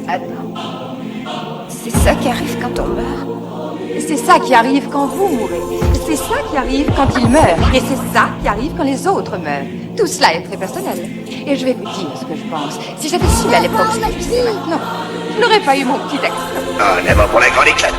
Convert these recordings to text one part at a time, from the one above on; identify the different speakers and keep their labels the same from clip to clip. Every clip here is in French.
Speaker 1: Attends. C'est ça qui arrive quand on meurt?
Speaker 2: C'est ça qui arrive quand vous mourrez. C'est ça qui arrive quand il meurt. Et c'est ça qui arrive quand les autres meurent. Tout cela est très personnel. Et je vais vous dire ce que je pense. Si j'avais su à l'époque ce que je sais maintenant, je n'aurais pas eu mon petit accident.
Speaker 3: En avant pour la grande éclate.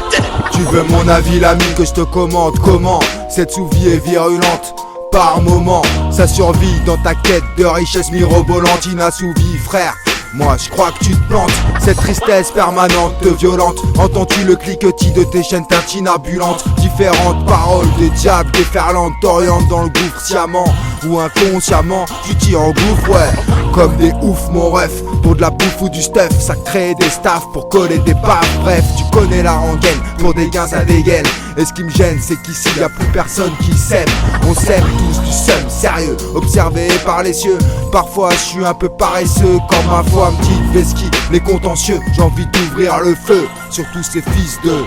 Speaker 4: Tu veux mon avis, l'ami, que je te commande? Comment cette sous-vie est virulente par moment? Ça survit dans ta quête de richesse mirobolante, inassouvie, frère. Moi je crois que tu te plantes. Cette tristesse permanente te violente. Entends-tu le cliquetis de tes chaînes tintinabulentes? Différentes paroles des diables déferlantes t'orientent dans le gouffre sciemment ou inconsciemment. Tu tires en gouffre, ouais, comme des oufs mon ref. Pour de la bouffe ou du stuff, ça crée des staffs pour coller des baffes. Bref, tu connais la rengaine, pour des gains ça dégaine. Et ce qui me gêne, c'est qu'ici y'a plus personne qui s'aime. On s'aime tous du seum, sérieux, observé par les cieux. Parfois je suis un peu paresseux, quand ma foi me dit vesquille les contentieux. J'ai envie d'ouvrir le feu sur tous ces fils de...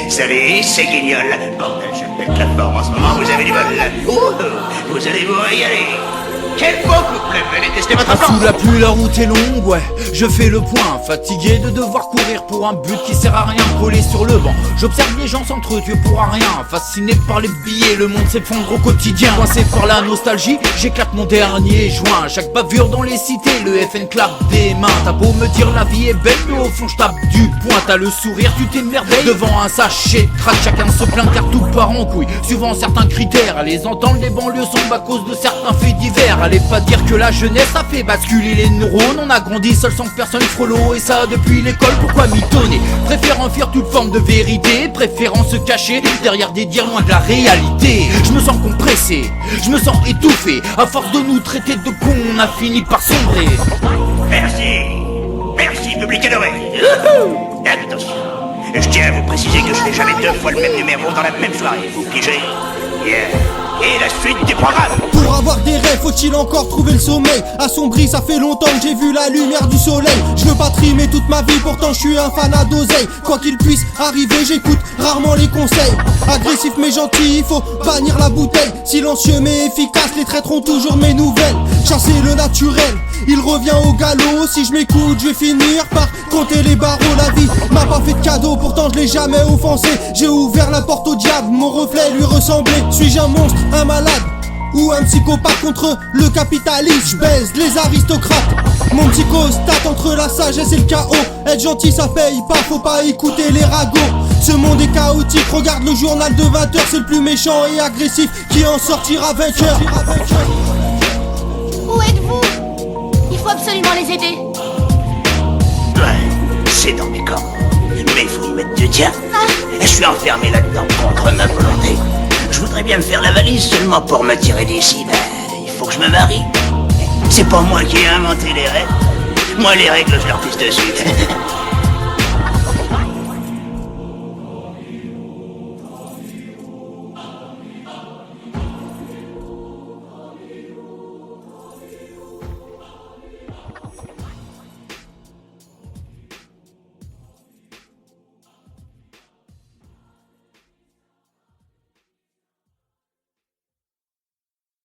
Speaker 3: Salut, c'est Guignol. Bordel, je pète la forme en ce moment, vous avez du bol. Vous allez vous régaler. Quel beau couple, venez tester votre plan.
Speaker 5: Sous la pluie, la route est longue, ouais. Je fais le point, fatigué de devoir courir pour un but qui sert à rien, collé sur le banc. J'observe les gens s'entretuer pour un rien, fasciné par les billets, le monde s'effondre au quotidien. Coincé par la nostalgie, j'éclate mon dernier joint. Chaque bavure dans les cités, le FN clappe des mains. T'as beau me dire la vie est belle, mais au fond je tape du poing. T'as le sourire, tu t'émerveilles devant un sachet de crack. Chacun se plaint car tout part en couille, suivant certains critères. À les entendre, les banlieues sombent à cause de certains faits divers. Allez pas dire que la jeunesse a fait basculer les neurones. On a grandi seul sans personne frollo, et ça depuis l'école, pourquoi mitonner? Préférant fuir toute forme de vérité, préférant se cacher derrière des dires loin de la réalité. Je me sens compressé, je me sens étouffé. À force de nous traiter de cons, on a fini par sombrer.
Speaker 3: Merci public adoré. Attention, je tiens à vous préciser que je fais jamais deux fois le même numéro dans la même soirée, vous pigez? Yeah. Et la suite du programme.
Speaker 6: Pour avoir des rêves, faut-il encore trouver le sommeil? Assombri, ça fait longtemps que j'ai vu la lumière du soleil. Je veux pas trimer toute ma vie, pourtant je suis un fanat d'oseille. Quoi qu'il puisse arriver, j'écoute rarement les conseils. Agressif mais gentil, il faut bannir la bouteille. Silencieux mais efficace, les traîtres ont toujours mes nouvelles. Chasser le naturel, il revient au galop. Si je m'écoute, je vais finir par compter les barreaux. La vie m'a pas fait de cadeau, pourtant je l'ai jamais offensé. J'ai ouvert la porte au diable, mon reflet lui ressemblait. Suis-je un monstre, un malade ou un psychopathe contre le capitalisme? Je baise les aristocrates. Mon psychostat entre la sagesse et le chaos. Être gentil ça paye pas, faut pas écouter les ragots. Ce monde est chaotique, regarde le journal de 20h. C'est le plus méchant et agressif qui en sortira vainqueur.
Speaker 7: Où êtes-vous? Il faut absolument les aider.
Speaker 3: Ouais, c'est dans mes camps. Mais il faut y mettre du tien. Je suis enfermé là-dedans contre ma volonté. Je voudrais bien me faire la valise seulement pour me tirer d'ici. Ben, il faut que je me marie. C'est pas moi qui ai inventé les règles. Moi, les règles, je leur pisse dessus.